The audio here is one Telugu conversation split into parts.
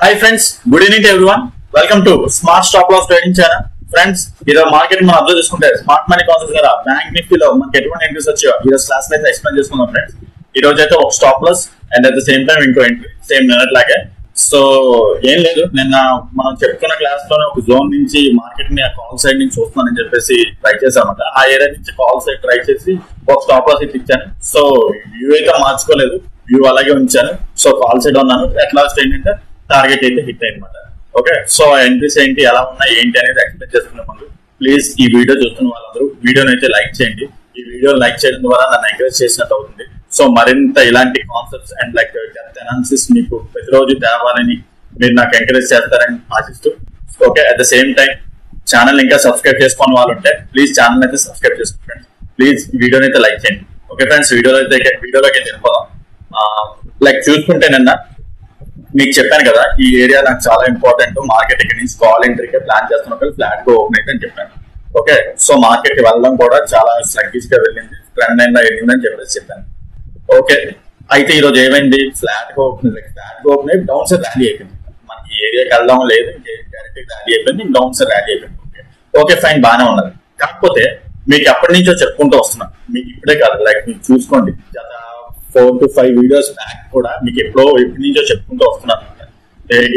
Hi friends, good evening to everyone. Welcome to Smart Stop Loss Trading Channel. Friends, either market మనం అబ్జర్వ్ చేసుకుంటే స్మార్ట్ మనీ కాన్సెప్ట్స్ కదా బ్యాంక్ నిఫ్టీలో మనకి ఎటువంటి ఎంట్రీస్ వచ్చాయో ఈ రోజు క్లాస్ అయితే ఎక్స్ప్లెయిన్ చేసుకుందాం ఫ్రెండ్స్. ఈ రోజు అయితే ఒక stop loss and at the same time ఇంకో ఎంట్రీ సేమ్ నిన్నట్లాగే. సో ఏం లేదు, నిన్న మనం చెప్పుకున్న క్లాస్ లోనే ఒక జోన్ నుంచి మార్కెట్ ని కాల్ సైడ్ నుంచి చూస్తున్నానని చెప్పేసి ట్రై చేసామట. ఆ ఏరియా నుంచి కాల్ సైడ్ ట్రై చేసి ఒక స్టాప్ లాస్ అయితే ఇచ్చాను. సో వ్యూ అయితే మార్చుకోలేదు, వ్యూ అలాగే ఉంచాను. సో కాల్ సైడ్ ఉన్నాను. అట్ లాస్ట్ ఏంటంటే టార్గెట్ అయితే హిట్ అయిందన్నమాట. ఓకే, సో ఎంట్రీస్ ఏంటి, ఎలా ఉన్నాయి ఏంటి అనేది ఎక్స్ప్లెయిన్ చేసుకునే ముందు ప్లీజ్ ఈ వీడియో చూస్తున్న వాళ్ళందరూ వీడియోని అయితే లైక్ చేయండి. ఈ వీడియో లైక్ చేయడం ద్వారా నన్ను ఎంకరేజ్ చేసినట్టు అవుతుంది. సో మరింత ఇలాంటి concepts and like depth analysis మీకు ప్రతిరోజు తేవాలని మీరు నాకు ఎంకరేజ్ చేస్తారని ఆశిస్తూ, okay at the same time channel ఇంకా సబ్స్క్రైబ్ చేసుకుని వాళ్ళు ఉంటే ప్లీజ్ ఛానల్ అయితే సబ్స్క్రైబ్ చేసుకోండి. ప్లీజ్ వీడియోని అయితే లైక్ చేయండి. ఓకే ఫ్రెండ్స్, వీడియోలోకి వెళ్ళిపోదాం. లైక్ చూసుకుంటే నిన్న మీకు చెప్పాను కదా, ఈ ఏరియా నాకు చాలా ఇంపార్టెంట్. మార్కెట్ ఇక్కడ నుంచి కాల్ ఎంట్రీకే ప్లాన్ చేస్తున్నప్పుడు ఫ్లాట్ గా ఓపెన్ అయితే అని చెప్పాను. ఓకే, సో మార్కెట్ వెళ్ళడం కూడా చాలా స్లగ్గిష్ గా వెళ్ళింది, ట్రెండ్ లైన్ లో వెళ్ళిందని చెప్పేసి చెప్పాను. ఓకే, అయితే ఈ రోజు ఏమైంది, ఫ్లాట్ గా ఓపెన్ అయ్యి డౌన్ సైడ్ ర్యాలీ అయిపోయింది. మనకి ఈ ఏరియాకి వెళ్దాం లేదు, డైరెక్ట్ ర్యాలీ అయిపోయింది, డౌన్ సైడ్ ర్యాలీ అయిపోయింది. ఓకే ఫైన్, బాగానే ఉన్నది. కాకపోతే మీకు ఎప్పటి నుంచో చెప్పుకుంటూ వస్తున్నాను, మీకు ఇప్పుడే కాదు, లైక్ మీరు చూసుకోండి 4 to 5 వీడియోస్ బ్యాక్ కూడా మీకు ఎప్పటి నుంచో చెప్పుకుంటూ వస్తున్నాను.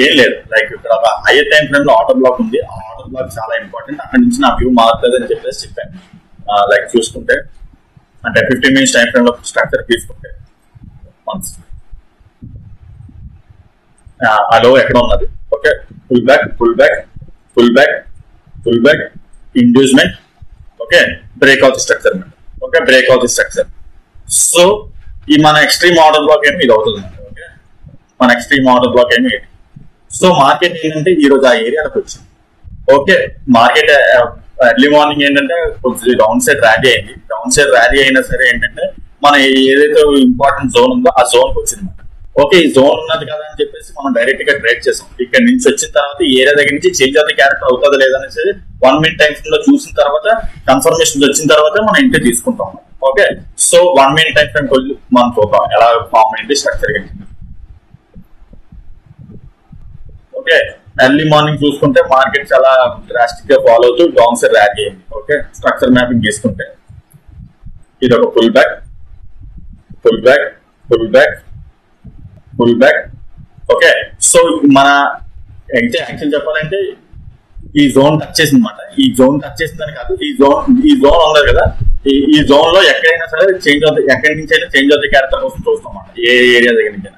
ఏం లేదు, లైక్ ఇక్కడ ఒక హైయర్ టైం ఫ్రేమ్ లో ఆర్డర్ బ్లాక్ ఉంది. ఆ ఆర్డర్ బ్లాక్ చాలా ఇంపార్టెంట్, అక్కడి నుంచి నా వ్యూ మారుతుంది అని చెప్పేసి చెప్పాను. లైక్ చూసుకుంటే అంటే 15 minutes టైం ఫ్రేమ్ లో స్ట్రక్చర్ తీసుకుంటే అలో ఎక్కడ ఉన్నది. Okay, full back inducement. Okay, breakout structure. Okay, breakout structure. So ఈ మన ఎక్స్ట్రీమ్ ఆర్డర్ బ్లాక్ ఏమి ఇది అవుతుంది. ఓకే, మన ఎక్స్ట్రీమ్ ఆర్డర్ బ్లాక్ ఏమి. సో మార్కెట్ ఏంటంటే ఈ రోజు ఆ ఏరియాలకు వచ్చింది. ఓకే, మార్కెట్ ఎర్లీ మార్నింగ్ ఏంటంటే కొంచెం డౌన్ సైడ్ ర్యాలీ అయింది. డౌన్ సైడ్ ర్యాలీ అయినా సరే ఏంటంటే మన ఏదైతే ఇంపార్టెంట్ జోన్ ఉందో ఆ జోన్ కి వచ్చింది. ఓకే, ఈ జోన్ ఉన్నది కదా అని చెప్పేసి మనం డైరెక్ట్ గా ట్రేడ్ చేసాం. ఇక్కడ నుంచి వచ్చిన తర్వాత ఈ ఏరియా దగ్గర నుంచి చేంజ్ ఆఫ్ ది క్యారెక్టర్ అవుతుందా లేదనేసి 1 minute టైం ఫ్రేమ్ లో చూసిన తర్వాత కన్ఫర్మేషన్ వచ్చిన తర్వాత మనం ఎంట్రీ తీసుకుంటాం. Okay, so 1 minute time frame మనం చూద్దాం ఎలా ఫామ్ అయింది స్ట్రక్చర్. ఓకే, ఎర్లీ మార్నింగ్ చూసుకుంటే మార్కెట్ చాలా డ్రాస్టిక్ గా ఫాలో అవుతూ డౌన్ సైడ్ ర్యాలీ అయింది. ఓకే, స్ట్రక్చర్ మ్యాపింగ్ తీసుకుంటే ఇది ఒక పుల్ బ్యాక్. ఓకే, సో మన యాక్చువల్ చెప్పాలంటే ఈ జోన్ టచ్ చేసింది అనమాట. ఈ జోన్ టచ్ చేసిందని కాదు, ఈ జోన్ ఉంది కదా, ఈ జోన్ లో ఎక్కడైనా సరే చేంజ్ అవుతుంది, ఎక్కడి నుంచి అయినా చేంజ్ ఆఫ్ ది క్యారెక్టర్ కోసం చూస్తాం అన్నమాట, ఏ ఏరియా దగ్గర నుంచి.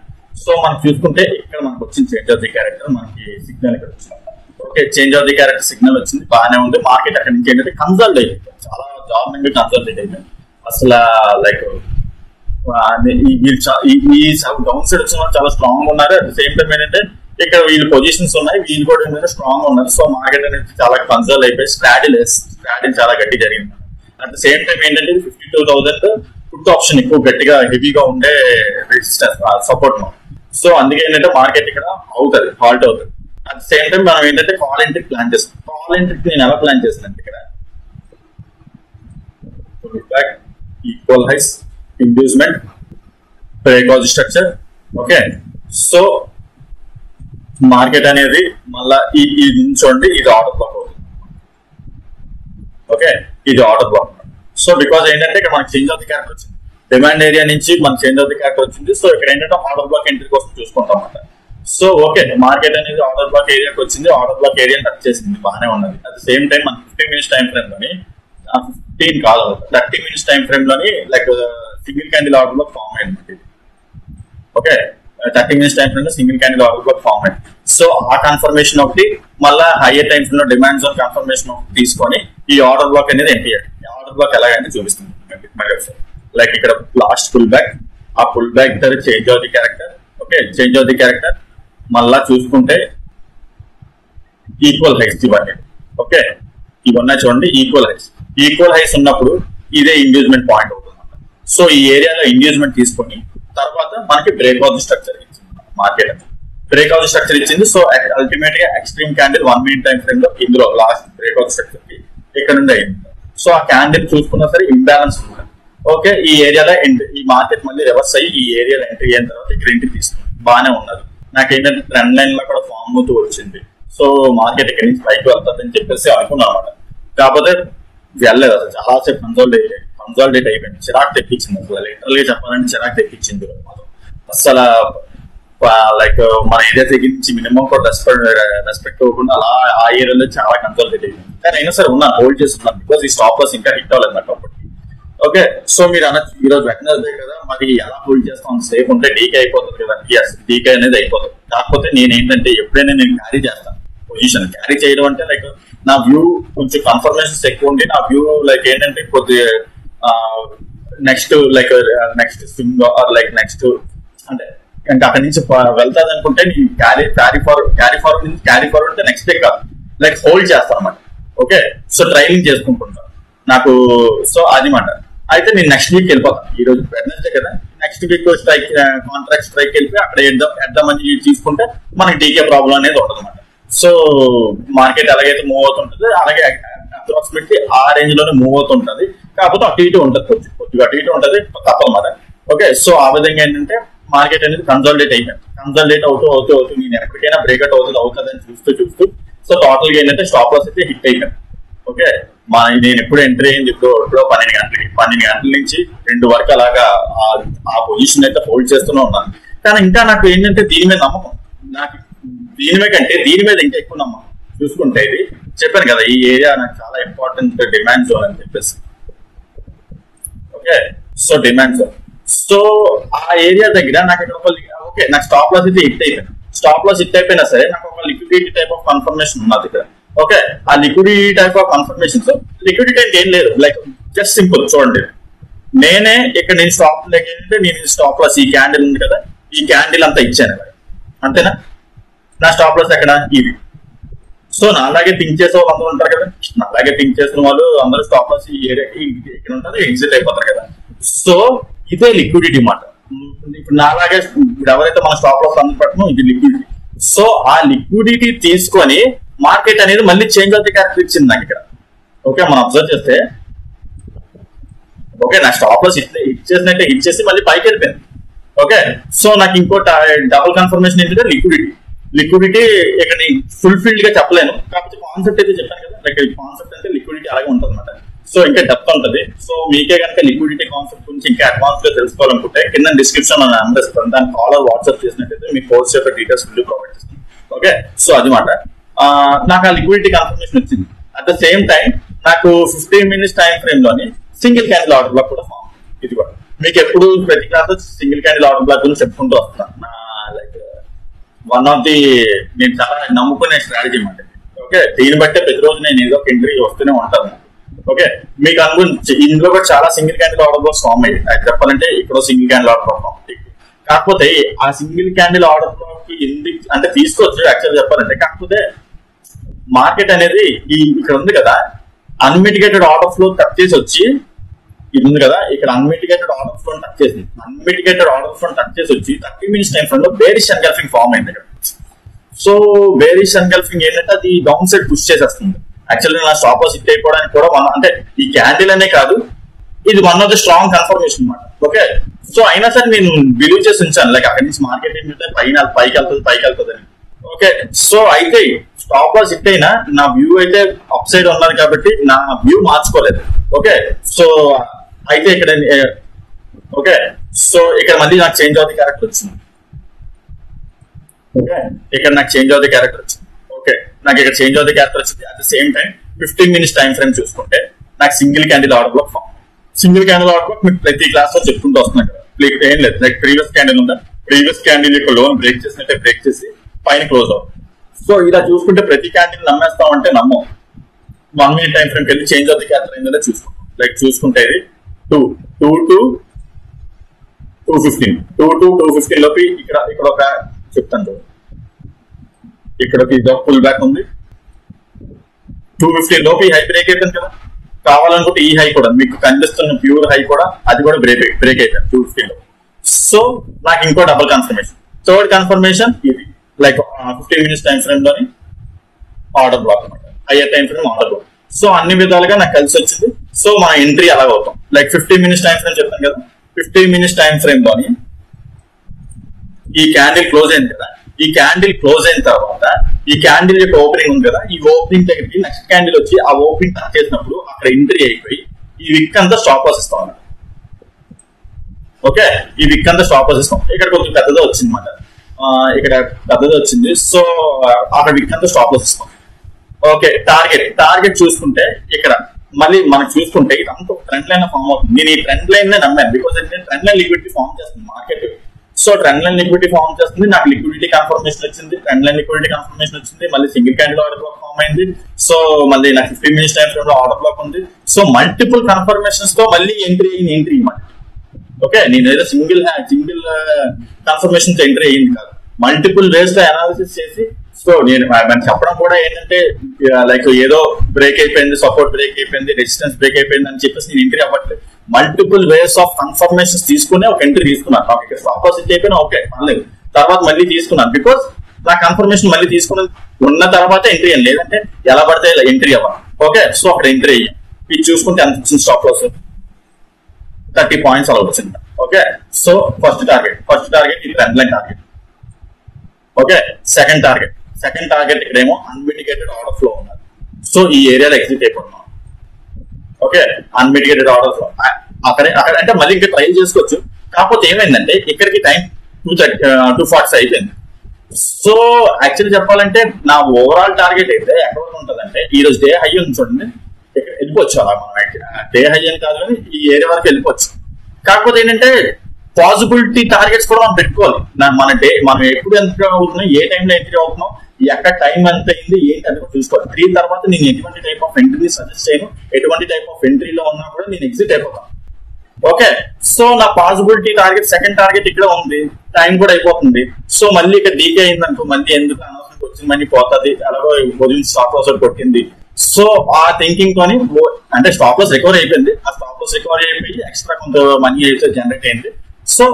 సో మనం చూసుకుంటే ఇక్కడ మనకు వచ్చింది చేంజ్ ఆఫ్ ది క్యారెక్టర్, మనకి సిగ్నల్ ఇక్కడ వచ్చింది. Okay, change of the character signal వచ్చింది, బాగానే ఉంది. మార్కెట్ అక్కడ నుంచి ఏంటంటే కన్సల్ట్ అయిపోయింది, చాలా దారుణంగా కన్సల్ట్ అయిపోయింది. అసలు లైక్ ఈ డౌన్ సైడ్ వచ్చిన వాళ్ళు చాలా స్ట్రాంగ్ ఉన్నారు. అట్ ద సేమ్ టైం ఏంటంటే ఇక్కడ వీళ్ళు పొజిషన్స్ ఉన్నాయి, వీళ్ళు కూడా ఏంటంటే స్ట్రాంగ్ ఉన్నారు. సో మార్కెట్ అనేది చాలా కన్సల్ట్ అయిపోయి స్ట్రాటిల్ చాలా గట్టి జరిగింది. అట్ ద సేమ్ టైం ఏంటంటే 52,000 పుట్ ఆప్షన్ ఎక్కువ గట్టిగా హెవీగా ఉండే రెసిస్టెన్స్ సపోర్ట్. సో అందుకే ఏంటంటే మార్కెట్ ఇక్కడ అవుతుంది, హాల్ట్ అవుతుంది. అట్ ద సేమ్ టైం మనం ఏంటంటే కాల్ ఎంట్రీ ప్లాన్ చేస్తాం. కాల్ ఎంట్రీకి నేను ఎలా ప్లాన్ చేస్తాను ఇక్కడ equal highs inducement breakout structure. Okay, so market అనేది మళ్ళా ఈ చూడండి, ఇది ఆర్డర్ బ్లాక్ అవుతుంది. ఓకే, ఇది ఆర్డర్ బ్లాక్. సో బికాస్ ఏంటంటే ఇక్కడ మనకి చేంజ్ ఆఫ్ ది క్యారెక్టర్ వచ్చింది, డిమాండ్ ఏరియా నుంచి మనకి చేంజ్ ఆఫ్ ది క్యారెక్టర్ వచ్చింది. సో ఇక్కడ ఏంటంటే ఆర్డర్ బ్లాక్ ఎంట్రీ కోసం చూసుకుంటాం అన్నమాట. సో ఓకే, మార్కెట్ అనేది ఆర్డర్ బ్లాక్ ఏరియాకి వచ్చింది, ఆర్డర్ బ్లాక్ ఏరియా టచ్ చేసింది, బాగానే ఉన్నది. అట్ ద సేమ్ టైం మన 15 minutes టైం ఫ్రేమ్ లోని 15 కాదు 30 minutes టైం ఫ్రేమ్ లోని like single candle order block form అయింది. ఓకే, 30 minutes టైం ఫ్రేమ్ లో single candle order block form అయింది. సో ఆ కన్ఫర్మేషన్ ఒకటి, మళ్ళీ హైయర్ టైం ఫ్రేమ్ లో డిమాండ్ జోన్ కన్ఫర్మేషన్ ఒకటి తీసుకొని ఈ ఆర్డర్ బ్లాక్ అనేది ఎంట్రీ చేయండి. ఈ ఆర్డర్ బ్లాక్ ఎలాగంటే చూపిస్తుంది. లైక్ ఇక్కడ లాస్ట్ పుల్ బ్యాక్, ఆ pull back change of the character. Okay, change of the character మళ్ళా చూసుకుంటే ఈక్వల్ హైస్ ఇవన్నీ. ఓకే, ఇవన్నీ చూడండి ఈక్వల్ హైస్ ఉన్నప్పుడు ఇదే ఇండ్యూస్మెంట్ పాయింట్ అవుతుంది. సో ఈ ఏరియాలో ఇండ్యూస్మెంట్ తీసుకొని తర్వాత మనకి బ్రేక్అవుట్ స్ట్రక్చర్ ఇచ్చింది మార్కెట్. బ్రేక్అవుట్ స్ట్రక్చర్ ఇచ్చింది. సో అల్టిమేట్ గా extreme candle 1 minute time frame లో ఇందులో లాస్ట్ బ్రేక్అవుట్ స్ట్రక్చర్ కి ఇక్కడ నుండి అయింది. సో ఆ క్యాండిల్ చూసుకున్నా సరే ఇంబ్యాలెన్స్ ఉంది. ఓకే, ఈ ఏరియాలో ఈ మార్కెట్ మళ్ళీ రివర్స్ అయ్యి ఈ ఏరియాలో ఎంట్రీ అయిన తర్వాత ఇక్కడ ఎంట్రీ తీసుకుంది, బాగానే ఉన్నది. నాకు ఏంటంటే ట్రెండ్ లైన్ లో కూడా ఫామ్ అవుతూ వచ్చింది. సో మార్కెట్ ఎక్కడి నుంచి పైకి వెళ్తుంది అని చెప్పేసి అనుకున్నాను అనమాట. కాకపోతే వెళ్ళలేదు, అసలు చాలాసేపు కన్సాలిడేట్ అయిపోయింది. చిరాకు తెప్పించింది, అసలు లిటరల్ గా చెప్పాలంటే చిరాకు తెప్పించింది అసలు. లైక్ మన ఏరియా దగ్గర నుంచి మినిమం కూడా రెస్పెక్ట్ అవ్వకుండా అలా ఆ ఏరియాలో చాలా కన్సాలిడేట్ అయిపోయింది. కానీ అయినా సరే ఉన్నాను, హోల్డ్ చేస్తున్నాను, బికాస్ ఈ స్టాప్ లాస్ ఇంకా హిట్ అవ్వలేదు నాకు అప్పటికి. ఓకే, సో మీరు అనొచ్చు ఈరోజు వెడ్నెస్డే కదా మరి ఎలా హోల్డ్ చేస్తాం, సేఫ్ ఉంటే డీకే అయిపోతుంది కదా. ఎస్, డీకే అనేది అయిపోతుంది. కాకపోతే నేను ఏంటంటే ఎప్పుడైనా నేను క్యారీ చేస్తాను పొజిషన్. క్యారీ చేయడం అంటే లైక్ నా వ్యూ కొంచెం కన్ఫర్మేషన్స్ ఎక్కువ ఉండి, నా వ్యూ లైక్ ఏంటంటే కొద్దిగా next swing or like next అంటే ఇంకా అక్కడి నుంచి వెళ్తాది అనుకుంటే నేను క్యారీ ఫార్వర్డ్ అంటే నెక్స్ట్ డే కాదు, లైక్ హోల్డ్ చేస్తాను అన్నమాట. ఓకే, సో ట్రైనింగ్ చేసుకుంటుంటాను నాకు. సో అది మాట. అయితే నేను నెక్స్ట్ వీక్ వెళ్ళిపోతాను. ఈ రోజు వెడ్నెస్డే కదా, next week strike contract strike వెళ్ళిపోయి అక్కడ ఎద్దామని తీసుకుంటే మనకి డీకే ప్రాబ్లం అనేది ఉండదు అనమాట. సో మార్కెట్ ఎలాగైతే మూవ్ అవుతుంటుంది అలాగే అప్రాక్సిమేట్లీ ఆ రేంజ్ లోనే మూవ్ అవుతుంటది. కాకపోతే అటు ఇటు ఉంటుంది, కొద్దిగా అటు ఇటు ఉంటుంది తప్పనమాట. ఓకే, సో ఆ విధంగా ఏంటంటే మార్కెట్ అనేది కన్సాలిడేట్ అయిపోయింది. కన్సాలిడేట్ అవుతూ నేను ఎక్కడికైనా బ్రేక్అవుట్ అవుతుంది అని చూస్తూ సో టోటల్ గా ఏంటంటే స్టాప్ లాస్ అయితే హిట్ అయిపోయింది. ఓకే, నేను ఎప్పుడు ఎంట్రీ అయింది ఇప్పుడు 12 గంటల నుంచి 2 వరకు అలాగా ఆ పొజిషన్ అయితే హోల్డ్ చేస్తూనే ఉన్నాను. కానీ ఇంకా నాకు ఏంటంటే దీని మీద నమ్మకం, నాకు దీని మీద ఇంకా ఎక్కువ నమ్మకం. చూసుకుంటే ఇది చెప్పాను కదా, ఈ ఏరియా నాకు చాలా ఇంపార్టెంట్ డిమాండ్ జోన్ అని చెప్పేసి. Okay, so demand zone. So ఆ ఏరియా దగ్గర నాకు ఓకే నాకు స్టాప్ లాస్ అయితే హిట్ అయిపోయింది. స్టాప్ లాస్ హిట్ అయిపోయినా సరే నాకు ఒక లిక్విడిటీ టైప్ ఆఫ్ కన్ఫర్మేషన్ ఉన్నది ఇక్కడ. ఓకే, ఆ liquidity type of confirmation, liquidity అంటే ఏం లేదు, లైక్ జస్ట్ సింపుల్ చూడండి. నేనే ఇక్కడ నేను స్టాప్ ఏంటంటే నేను స్టాప్ లాస్ ఈ క్యాండిల్ ఉంది కదా, ఈ క్యాండిల్ అంతా ఇచ్చాను అంతేనా. నా స్టాప్ లాస్ ఎక్కడ ఇది. సో నా అలాగే థింక్ చేసే వాళ్ళు అందరూ ఉంటారు కదా, నా అలాగే థింక్ చేసిన వాళ్ళు అందరూ స్టాప్ లాస్ ఈ ఏరియాకి ఇక్కడ ఉంటుంది, ఎగ్జిట్ అయిపోతారు కదా. సో ఇదే లిక్విడిటీ మాట. ఇప్పుడు నా అలాగే ఎవరైతే మన స్టాప్ లాస్ అందుపడుతుందో ఇది లిక్విడిటీ. సో ఆ లిక్విడిటీ తీసుకొని మార్కెట్ అనేది మళ్ళీ చేంజ్ అవుతే క్యారెక్టర్ ఇచ్చింది నాకు ఇక్కడ. ఓకే, మనం అబ్జర్వ్ చేస్తే ఓకే నా స్టాప్ లాస్ హిట్ చేసి మళ్ళీ పైకి వెళ్ళిపోయింది. ఓకే, సో నాకు ఇంకో డబుల్ కన్ఫర్మేషన్ ఏంటంటే లిక్విడిటీ ఇక్కడ ఫుల్ఫిల్డ్ గా చెప్పలేను, కాకపోతే కాన్సెప్ట్ అయితే చెప్పాను కదా. లైక్ కాన్సెప్ట్ అంటే లిక్విడిటీ అలాగే ఉంటుంది అనమాట. సో ఇంకా డెప్త్ ఉంటుంది. సో మీకే కనుక లిక్విడిటీ కాన్సెప్ట్ గురించి ఇంకా అడ్వాన్స్ గా తెలుసుకోవాలనుకుంటే కింద డిస్క్రిప్షన్ అని అందిస్తాను, దాన్ని ఫాలో వాట్సాప్ చేసినట్టయితే మీ కోర్స్ యొక్క డీటెయిల్స్ ప్రొవైడ్ చేస్తాను. ఓకే, సో అది మాట. నాకు ఆ లిక్విడిటీ కన్ఫర్మేషన్ వచ్చింది. అట్ ద సేమ్ టైం నాకు 15 minutes టైం ఫ్రేమ్ లోని సింగిల్ క్యాండిల్ ఆర్డర్ బ్లాక్ కూడా ఫామ్. ఇది కూడా మీకు ఎప్పుడు ప్రతి class single candle order black గురించి చెప్పుకుంటూ వస్తున్నాను. లైక్ వన్ ఆఫ్ ది నేను చాలా నమ్ముకునే స్ట్రాటజీ అన్నమాట. ఓకే, దీన్ని బట్టే ప్రతిరోజు నేను ఏదో ఒక ఎంట్రీ వస్తూనే ఉంటాను. ఓకే, మీకు అనుకుంటే ఇందులో కూడా చాలా single candle order blocks form అయ్యి అది చెప్పాలంటే ఇక్కడ single candle order block form. కాకపోతే ఆ సింగిల్ క్యాండిల్ ఆర్డర్ బ్లాక్ ఎందుకు అంటే తీసుకోవచ్చు యాక్చువల్ చెప్పాలంటే, కాకపోతే మార్కెట్ అనేది ఇక్కడ ఉంది కదా, అన్మిటిగేటెడ్ ఆర్డర్ ఫ్లో కట్ చేసి వచ్చి ఇది ఉంది కదా, ఇక్కడ అన్మిటిగేటెడ్ ఆర్డర్ ఫ్లో టచ్ చేసింది. అన్మిటిగేటెడ్ ఆర్డర్ ఫ్లో టచ్ చేసి వచ్చి 30 minutes టైం ఫ్రేమ్ లో బేరిష్ ఎన్గల్ఫింగ్ ఫామ్ అయింది ఇక్కడ. సో బేరిష్ ఎన్గల్ఫింగ్ ఏంటంటే అది డౌన్ సైడ్ పుష్ చేసేస్తుంది. యాక్చువల్లీ నా స్టాప్ లాస్ హిట్ అయిపోవడానికి కూడా అంటే ఈ క్యాండిల్ అనే కాదు, ఇది one of the strong confirmation అనమాట. ఓకే, సో అయినా సరే నేను బిలీవ్ చేసి ఉంచాను లైక్ అక్కడి నుంచి మార్కెట్ ఏంటంటే పైకి వెళ్తుంది అని. ఓకే, సో అయితే స్టాప్ లాస్ హిట్ అయినా నా వ్యూ అయితే అప్ సైడ్ ఉన్నది కాబట్టి నా వ్యూ మార్చుకోలేదు. ఓకే, సో అయితే ఇక్కడ ఓకే, సో ఇక్కడ మళ్ళీ నాకు చేంజ్ అవుతుంది క్యారెక్టర్ వచ్చింది. ఓకే, ఇక్కడ నాకు చేంజ్ అవుతుంది క్యారెక్టర్ వచ్చింది. ఓకే, నాకు ఇక్కడ చేంజ్ అవుతుంది క్యారెక్టర్ వచ్చింది. At the same time 15 minutes time frame చూసుకుంటే నాకు single candle order block form. Single candle order block మీకు ప్రతి క్లాస్ లో చెప్పుకుంటూ వస్తున్నాను కదా. ఏం లేదు, లైక్ ప్రీవియస్ క్యాండిల్ ఉందా, ప్రీవియస్ క్యాండిల్ యొక్క లోన్ బ్రేక్ చేసినట్టే బ్రేక్ చేసి పైన క్లోజ్ అవుతుంది. సో ఇలా చూసుకుంటే ప్రతి క్యాండిల్ నమ్మేస్తామంటే నమ్మం. 1 minute టైం ఫ్రేమ్కి వెళ్ళి చేంజ్ అవుతుంది క్యారెక్టర్ ఏంటంటే చూసుకుంటాం. లైక్ చూసుకుంటే ఇది 2 to 215 లోపు ఇక్కడ ఒక చెప్తాను, ఇక్కడ ఇది ఒక పుల్ బ్యాక్ ఉంది. 215 లోపు ఈ హై బ్రేక్ అయిపోయింది కదా. కావాలనుకుంటే ఈ హై కూడా మీకు కనిపిస్తున్న ప్యూర్ హై కూడా అది కూడా బ్రేక్ అయిపోయింది 215 లో. సో నాకు ఇంకో డబుల్ కన్ఫర్మేషన్, థర్డ్ కన్ఫర్మేషన్ ఇది లైక్ 15 minutes టైం ఫ్రేమ్ లోని ఆర్డర్ బ్లాక్ అనమాట, hire time frame order block. So అన్ని విధాలుగా నాకు కలిసి వచ్చింది. సో మన ఎంట్రీ అలాగ అవుతాం. లైక్ 15 minutes టైం ఫ్రేమ్ చెప్పాను కదా, 15 minutes టైం ఫ్రేమ్ లోని ఈ క్యాండిల్ క్లోజ్ అయింది కదా, ఈ క్యాండిల్ క్లోజ్ అయిన తర్వాత ఈ క్యాండిల్ యొక్క ఓపెనింగ్ ఉంది కదా, ఈ ఓపెనింగ్ దగ్గరికి నెక్స్ట్ క్యాండిల్ వచ్చి ఆ ఓపెనింగ్ టచ్ చేసినప్పుడు అక్కడ ఎంట్రీ అయిపోయి ఈ విక్ అంతా స్టాప్ లాస్ ఇస్తాం అన్నమాట. ఓకే, ఈ విక్ అంతా స్టాప్ లాస్ ఇస్తాం. ఇక్కడ కొంచెం పెద్దదో వచ్చింది అన్నమాట, ఇక్కడ పెద్దది వచ్చింది. సో అక్కడ విక్ అంతా స్టాప్ లాస్ ఇస్తాం. ఓకే, టార్గెట్ చూసుకుంటే ఇక్కడ మళ్ళీ మనకు చూసుకుంటే ఇదంతా ట్రెండ్ లైన్ ఫామ్ అవుతుంది. నేను ఈ ట్రెండ్ లైన్ నమ్మాను, because trend line liquidity form చేస్తుంది మార్కెట్. So trend line liquidity form చేస్తుంది, నాకు లిక్విడిటీ కన్ఫర్మేషన్ వచ్చింది, ట్రెండ్ లైన్ లిక్విడిటీ కన్ఫర్మేషన్ వచ్చింది, మళ్ళీ single candle order block form అయింది. సో మళ్ళీ నాకు 15 minutes టైం ఫ్రేమ్ లో ఆర్డర్ బ్లాక్ ఉంది. సో మల్టిపుల్ కన్ఫర్మేషన్స్ తో మళ్ళీ ఎంట్రీ ఇవ్వండి. ఓకే, నేను ఏదో సింగిల్ కన్ఫర్మేషన్ తో ఎంట్రీ అయ్యింది కాదు, మల్టిపుల్ వేస్ లో అనాలిసిస్ చేసి. సో నేను చెప్పడం కూడా ఏంటంటే లైక్ ఏదో బ్రేక్ అయిపోయింది, సపోర్ట్ బ్రేక్ అయిపోయింది, రెసిస్టెన్స్ బ్రేక్ అయిపోయింది అని చెప్పేసి నేను ఎంట్రీ అవ్వట్లేదు. మల్టిపుల్ వేస్ ఆఫ్ కన్ఫర్మేషన్స్ తీసుకుని ఒక ఎంట్రీ తీసుకున్నాను. నాకు ఇక్కడ స్టాప్ లాస్ హిట్ అయిపోయినా ఓకే పర్లేదు, తర్వాత మళ్ళీ తీసుకున్నాను బికాస్ నా కన్ఫర్మేషన్ మళ్ళీ తీసుకుని ఉన్న తర్వాత ఎంట్రీ అయ్యాను, లేదంటే ఎలా పడితే ఇలా ఎంట్రీ అవ్వాలి. ఓకే, సో అక్కడ ఎంట్రీ అయ్యాను. ఇది చూసుకుంటే ఎంత వచ్చింది స్టాప్ లాస్ 30 points అలా వచ్చింది. ఓకే, సో ఫస్ట్ టార్గెట్ ఇది trend line target. Okay, second target ఇక్కడేమో అన్మిటిగేటెడ్ ఆర్డర్ ఫ్లో ఉన్నది. సో ఈ ఏరియాలో ఎగ్జిట్ అయిపోతున్నాం. ఓకే, అన్మిటిగేటెడ్ ఆర్డర్ ఫ్లో అక్కడ అంటే మళ్ళీ ఇంకా ట్రై చేసుకోవచ్చు. కాకపోతే ఏమైందంటే ఇక్కడికి టైం 2:40 అయిపోయింది. సో యాక్చువల్లీ చెప్పాలంటే నా ఓవరాల్ టార్గెట్ అయితే ఎక్కడ ఉంటుందంటే ఈ రోజు డే హై ఉంది చూడండి, ఇక్కడ వెళ్ళిపోవచ్చు. అలా మనం డే హై అని కాదు కానీ ఈ ఏరియా వరకు వెళ్ళిపోవచ్చు. కాకపోతే ఏంటంటే పాసిబిలిటీ టార్గెట్స్ కూడా మనం పెట్టుకోవాలి. మనం ఎప్పుడు ఎంట్రీ అవుతున్నాం, ఏ టైంలో ఎంట్రీ అవుతున్నాం, ఎక్కడ టైం ఎంత అయింది ఏంటి అని కూడా చూసుకోవాలి. 3 తర్వాత నేను ఎటువంటి టైప్ ఆఫ్ ఎంట్రీ సజెస్ట్ చేయను, ఎటువంటి టైప్ ఆఫ్ ఎంట్రీలో ఉన్నా కూడా నేను ఎగ్జిట్ అయిపోతాను. ఓకే, సో నా పాసిబిలిటీ టార్గెట్ సెకండ్ టార్గెట్ ఇక్కడ ఉంది, టైం కూడా అయిపోతుంది. సో మళ్ళీ ఇక్కడ డీకే అయింది అనుకో, మళ్ళీ ఎందుకు అనవసరం వచ్చింది మనీ పోతుంది, అలాగో పొజిషన్ స్టాప్ లాస్ కొట్టింది. సో ఆ థింకింగ్ తోని అంటే స్టాప్ లాస్ రికవర్ అయిపోయింది, ఆ స్టాప్ లాస్ రికవర్ అయిపోయి ఎక్స్ట్రా కొంత మనీ అయితే జనరేట్ అయింది. సో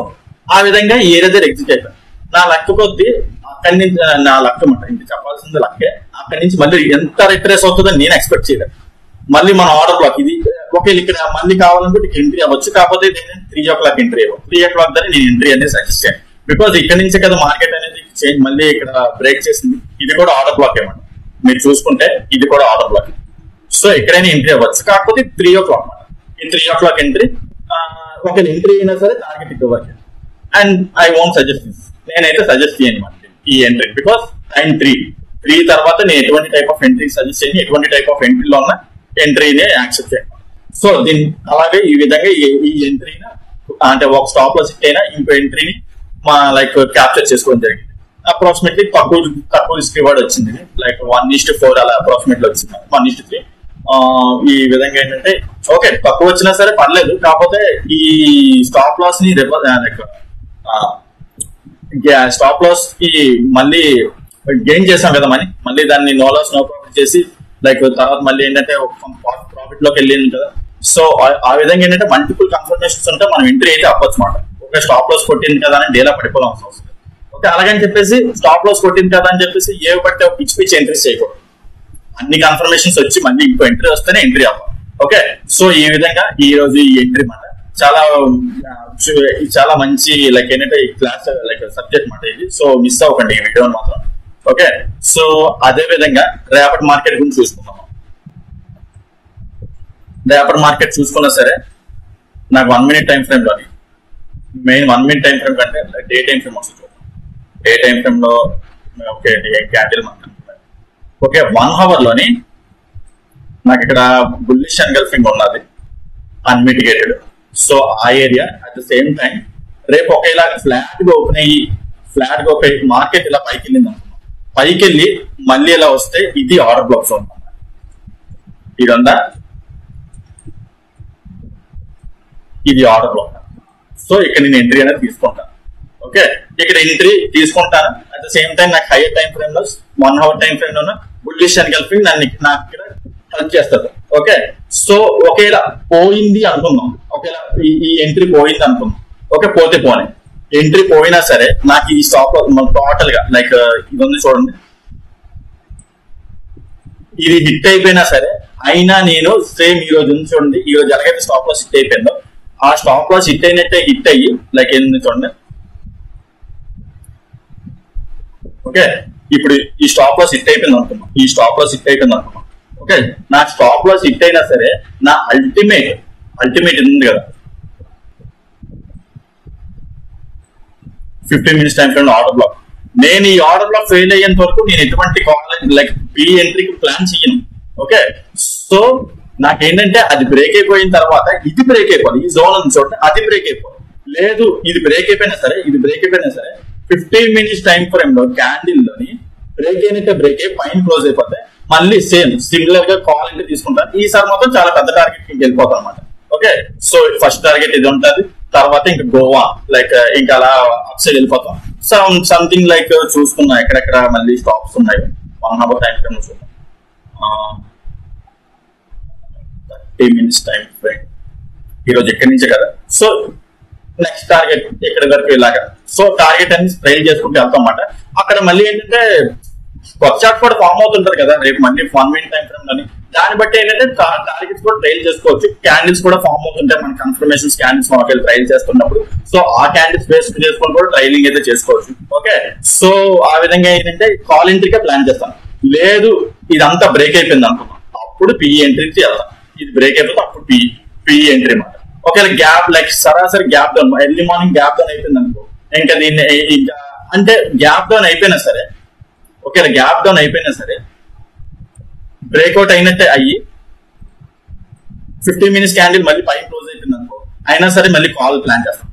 ఆ విధంగా ఈ ఏరియా దగ్గర ఎగ్జిట్ అయిపోయింది. నా లక్ కొద్దీ అక్కడి నుంచి నా లక్ అనమాట, ఇంక చెప్పాల్సింది లక్కే. అక్కడి నుంచి మళ్ళీ ఎంత రిట్రేస్ అవుతుందో నేను ఎక్స్పెక్ట్ చేయలేదు. మళ్ళీ మన ఆర్డర్ బ్లాక్ ఇది ఓకే, ఇక్కడ మళ్ళీ కావాలనుకుంటే ఎంట్రీ అవ్వచ్చు. కాకపోతే 3 o'clock ఎంట్రీ అవ్వదు. 3 o'clock దగ్గర నేను ఎంట్రీ అనేది సజెస్ట్ చేయండి, బికాస్ ఇక్కడ నుంచి కదా మార్కెట్ అనేది చేంజ్ మళ్ళీ ఇక్కడ బ్రేక్ చేసింది. ఇది కూడా ఆర్డర్ బ్లాక్ ఏమన్నా మీరు చూసుకుంటే ఇది కూడా ఆర్డర్ బ్లాక్. సో ఎక్కడైనా ఎంట్రీ అవ్వచ్చు, కాకపోతే 3 o'clock అన్నమాట. ఈ 3 o'clock ఎంట్రీ ఒక ఎంట్రీ అయినా సరే target recover. And I won't suggest this, నేనైతే సజెస్ట్ చేయను ఈ ఎంట్రీ, బికాస్ టైం 3 తర్వాత నేను ఎటువంటి టైప్ ఆఫ్ ఎంట్రీ సజెస్ట్ చేయను, ఎటువంటి టైప్ ఆఫ్ ఎంట్రీలో ఉన్న ఎంట్రీనే యాక్సెప్ట్ చేయను. సో దీని అలాగే ఈ విధంగా ఈ ఎంట్రీని అంటే ఒక స్టాప్ లాస్ హిట్ అయినా ఇంకో ఎంట్రీని మా లైక్ క్యాప్చర్ చేసుకోవడం జరిగింది. అప్రాక్సిమేట్లీ తక్కువ రిస్క్ రివార్డ్ వచ్చింది, లైక్ 1:4 అలా అప్రాక్సిమేట్లీ వచ్చింది, 1:3. ఈ విధంగా ఏంటంటే ఓకే తక్కువ వచ్చినా సరే పర్లేదు, కాకపోతే ఈ స్టాప్ లాస్ ని లైక్ స్టాప్ లాస్ కి మళ్ళీ గెయిన్ చేసాం కదా మళ్ళీ దాన్ని నో లాస్ నో ప్రాఫిట్ చేసి లైక్ తర్వాత మళ్ళీ ఏంటంటే ప్రాఫిట్ లోకి వెళ్ళింది కదా. సో ఆ విధంగా ఏంటంటే మల్టిపుల్ కన్ఫర్మేషన్స్ ఉంటే మనం ఎంట్రీ అయితే అవ్వచ్చు అనమాట. ఒక స్టాప్ లాస్ కొట్టింది కదా అని డేలా పడిపోవడం అవసరం వస్తుంది. ఓకే, అలాగని చెప్పేసి స్టాప్ లాస్ కొట్టింది కదా అని చెప్పేసి ఏ బట్టి పిచ్ ఎంట్రీస్ చేయకూడదు. అన్ని కన్ఫర్మేషన్స్ వచ్చి మళ్ళీ ఇంకో ఎంట్రీ వస్తేనే ఎంట్రీ అవ్వాలి. ఓకే, సో ఈ విధంగా ఈ రోజు ఈ ఎంట్రీ మాట చాలా మంచి లైక్ ఏంటంటే ఈ క్లాస్ లైక్ సబ్జెక్ట్ మాట ఇది. సో మిస్ అవ్వకండి ఈ వీడియో మాత్రం. ఓకే, సో అదే విధంగా రేపటి మార్కెట్ గురించి చూసుకుందాం. రేపటి మార్కెట్ చూసుకున్నా సరే నాకు 1 minute టైం ఫ్రేమ్ లోని మెయిన్ 1 minute టైం ఫ్రేమ్ కంటే డే టైం ఫ్రేమ్ వస్తుంది. డే టైం ఫ్రేమ్ లో ఓకే క్యాండిల్ ఓకే 1 hour లోని నాకు ఇక్కడ బుల్లిష్ ఎన్గల్ఫింగ్ ఉన్నది అన్మిటిగేటెడ్. సో ఆ area at the same time రేపు ఒకేలా ఫ్లాట్ గా ఓపెన్ అయ్యి మార్కెట్ ఇలా పైకి వెళ్ళింది అనుకున్నాం. పైకి వెళ్ళి మళ్ళీ ఇలా వస్తే ఇది ఆర్డర్ బ్లాక్స్ ఉంటుంది. ఇదంతా ఇది ఆర్డర్ బ్లాక్. సో ఇక్కడ నేను ఎంట్రీ అనేది తీసుకుంటాను. ఓకే, ఇక్కడ ఎంట్రీ తీసుకుంటాను. అట్ ద సేమ్ టైం నాకు హైయర్ టైం ఫ్రేమ్ లో 1 hour టైం ఫ్రేమ్ లో బుల్లిష్ ఎన్గల్ఫింగ్ నాకు ఇక్కడ హెల్ప్ చేస్తుంది. ఓకే, సో ఒకేలా పోయింది అనుకుందాం, ఒకేలా ఈ ఎంట్రీ పోయింది అనుకుందాం. ఓకే, పోతే పోనీ ఎంట్రీ పోయినా సరే నాకు ఈ స్టాప్ టోటల్ గా లైక్ ఇది ఉంది చూడండి, ఇది హిట్ అయిపోయినా సరే అయినా నేను సేమ్ ఈ రోజు ఉంది చూడండి, ఈ రోజు ఎలాగైతే స్టాప్ లాస్ హిట్ అయిపోయిందో ఆ స్టాప్ లాస్ హిట్ అయినట్టే హిట్ అయ్యి లైక్ ఏంది చూడండి ఓకే, ఇప్పుడు ఈ స్టాప్ లాస్ హిట్ అయిపోయింది అనుకున్నాం, ఈ స్టాప్ లాస్ హిట్ అయిపోయింది అనుకున్నాం. ఓకే, నా స్టాప్ లాస్ హిట్ అయినా సరే నా అల్టిమేట్ ఉంది కదా 15 minutes time frame order black. నేను ఈ ఆర్డర్ బ్లాక్ ఫెయిల్ అయ్యేంత వరకు నేను ఎటువంటి లైక్ పీ ఎంట్రీకి ప్లాన్ చేయను. ఓకే, సో నాకేంటంటే అది బ్రేక్ అయిపోయిన తర్వాత ఇది బ్రేక్ అయిపోవాలి, ఈ జోన్ ఉంది చోట అది బ్రేక్ అయిపోవాలి. లేదు ఇది బ్రేక్ అయిపోయినా సరే 15 minutes టైం ఫ్రేమ్ లో క్యాండిల్ లోని బ్రేక్ అయినట్టే బ్రేక్ అయ్యి పైన క్లోజ్ అయిపోతాయి. మళ్ళీ సేమ్ సిమిలర్ గా కాల్ అంటే తీసుకుంటాను. ఈసారి మొత్తం చాలా పెద్ద టార్గెట్ కి వెళ్ళిపోతాం అనమాట. ఓకే, సో ఫస్ట్ టార్గెట్ ఇది ఉంటుంది, తర్వాత ఇంకా గోవా లైక్ ఇంకా అలా అప్ సైడ్ వెళ్ళిపోతాం. సంథింగ్ లైక్ చూసుకున్నా ఎక్కడెక్కడ మళ్ళీ స్టాప్స్ ఉన్నాయి 1 hour టైం ఫ్రేమ్ చూద్దాం. 30 minutes టైం ఫ్రేమ్ ఈరోజు ఎక్కడి నుంచే కదా. సో నెక్స్ట్ టార్గెట్ ఎక్కడి వరకు ఇలాగా. సో టార్గెట్ అనేది ట్రైల్ చేసుకుంటూ వెళ్తాం అన్నమాట. అక్కడ మళ్ళీ ఏంటంటే కొత్త చార్ట్ కూడా ఫామ్ అవుతుంటది కదా రేపు మళ్ళీ 1 minute టైం ఫ్రేమ్ అని. దాన్ని బట్టి ఏంటంటే టార్గెట్స్ కూడా ట్రైల్ చేసుకోవచ్చు. క్యాండిల్స్ కూడా ఫామ్ అవుతుంటాయి మన కన్ఫర్మేషన్స్ క్యాండిల్స్ మనం ట్రైల్ చేస్తున్నప్పుడు. సో ఆ క్యాండిల్స్ బేస్ చేసుకొని కూడా ట్రైలింగ్ అయితే చేసుకోవచ్చు. ఓకే, సో ఆ విధంగా ఏంటంటే కాల్ ఎంట్రీకే ప్లాన్ చేస్తాను. లేదు ఇదంతా బ్రేక్ అయిపోయింది అనుకున్నాం, అప్పుడు పిఈ ఎంట్రీకి వెళ్తాం. ఇది బ్రేక్ అయిపోతే అప్పుడు పిఈ ఎంట్రీ అన్నమాట. ఒకవేళ గ్యాప్ లైక్ సరాసరి gap down early morning gap down అయిపోయింది అనుకో, ఇంకా దీన్ని ఇంకా అంటే గ్యాప్ డౌన్ అయిపోయినా సరే, ఒకవేళ గ్యాప్ డౌన్ అయిపోయినా సరే బ్రేక్అవుట్ అయినట్టే అయ్యి 15 minutes క్యాండిల్ మళ్ళీ పైన క్లోజ్ అయిపోయింది అనుకో, అయినా సరే మళ్ళీ కాల్ ప్లాన్ చేస్తాం.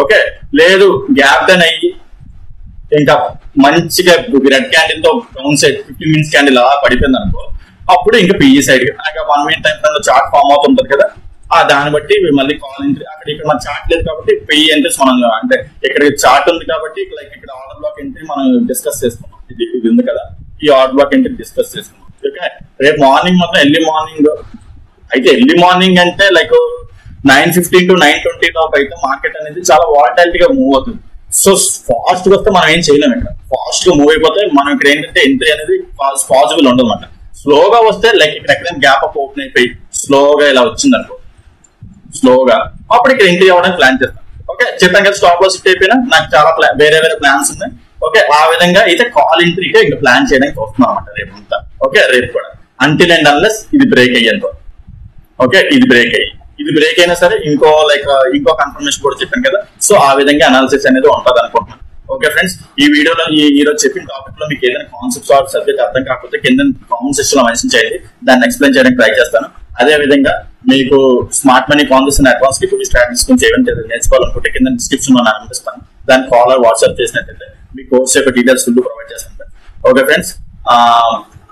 ఓకే, లేదు గ్యాప్ డౌన్ అయ్యి ఇంకా మంచిగా రెడ్ క్యాండిల్ తో డౌన్ సైడ్ 15 minutes క్యాండిల్ అలా పడిపోయింది అనుకో, అప్పుడు ఇంకా PE side 1 minute time frame లో చార్ట్ ఫామ్ అవుతుంటది కదా, ఆ దాన్ని బట్టి మళ్ళీ కాల్ ఎంట్రీ. అక్కడ ఇక్కడ మన చార్ట్ లేదు కాబట్టి పిఈ ఎంట్రీస్ మనం అంటే ఇక్కడ చార్ట్ ఉంది కాబట్టి లైక్ ఇక్కడ ఆర్డర్ బ్లాక్ ఎంట్రీ మనం డిస్కస్ చేసుకున్నాం. ఇది ఉంది కదా, ఈ ఆర్డర్ బ్లాక్ ఎంట్రీ డిస్కస్ చేసుకున్నాం. ఓకే, రేపు మార్నింగ్ మొత్తం ఎర్లీ మార్నింగ్ అయితే ఎర్లీ మార్నింగ్ అంటే లైక్ 9:15 to 9:20 లోపు అయితే మార్కెట్ అనేది చాలా వాలటాలిటీగా మూవ్ అవుతుంది. సో ఫాస్ట్ గా వస్తే మనం ఏం చేయలేము, ఇక్కడ ఫాస్ట్ గా మూవ్ అయిపోతే మనం ఇక్కడ ఏంటంటే ఎంట్రీ అనేది పాసిబుల్ ఉండదు అనమాట. స్లోగా వస్తే లైక్ ఇక్కడ ఎక్కడైనా గ్యాప్ అప్ ఓపెన్ అయిపోయి స్లోగా ఇలా వచ్చింది అనుకో, స్లోగా అప్పుడు ఇక్కడ ఎంట్రీ అవ్వడానికి ప్లాన్ చేస్తాం. ఓకే, చెప్పాం కదా స్టాప్ లాస్ హిట్ అయిపోయినా నాకు చాలా వేరే ప్లాన్స్ ఉన్నాయి. ఓకే, ఆ విధంగా అయితే కాల్ ఎంట్రీగా ఇంకా ప్లాన్ చేయడానికి వస్తున్నాం అనమాట రేపు అంతా. ఓకే, రేపు కూడా అంటిల్ అండ్ అన్లెస్ ఇది బ్రేక్ అయ్యేంత. ఓకే, ఇది బ్రేక్ అయినా సరే ఇంకో కన్ఫర్మేషన్ కూడా చెప్పాను కదా. సో ఆ విధంగా అనాలిసిస్ అనేది ఉంటుంది అనుకుంటున్నాను. ఓకే ఫ్రెండ్స్, ఈ వీడియోలో ఈ రోజు చెప్పిన టాపిక్ లో మీకు ఏదైనా కాన్సెప్ట్స్ ఆర్ సబ్జెక్ట్ అర్థం కాకపోతే కింద కామెంట్ సెక్షన్ లో మెన్షన్ చేయండి, దాన్ని ఎక్స్ప్లెయిన్ చేయడానికి ట్రై చేస్తాను. అదే విధంగా మీకు smart money concepts and advance liquidity strategies గురించి ఏమైనా నేర్చుకోవాలనుకుంటే కింద డిస్క్రిప్షన్ లో నేను అందిస్తాను. దాన్ని కాల్ వాట్సాప్ చేసినట్లయితే మీ కోర్స్ యొక్క డీటెయిల్స్ ఫుల్ ప్రొవైడ్ చేస్తాను. ఓకే ఫ్రెండ్స్,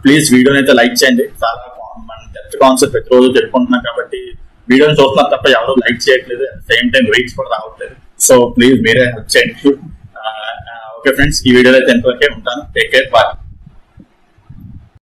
ప్లీజ్ వీడియోని అయితే లైక్ చేయండి. చాలా మన డెప్త్ కాన్సెప్ట్ ప్రతిరోజు చెప్పుకుంటున్నాం కాబట్టి వీడియోని చూస్తున్నారు తప్ప ఎవరు లైక్ చేయట్లేదు, సేమ్ టైం రీచ్ కూడా రావట్లేదు. సో ప్లీజ్ మీరే హెల్ప్ చేయండి. ఓకే ఫ్రెండ్స్, ఈ వీడియోలో అయితే ఎంతవరకే ఉంటాను. Take care, bye.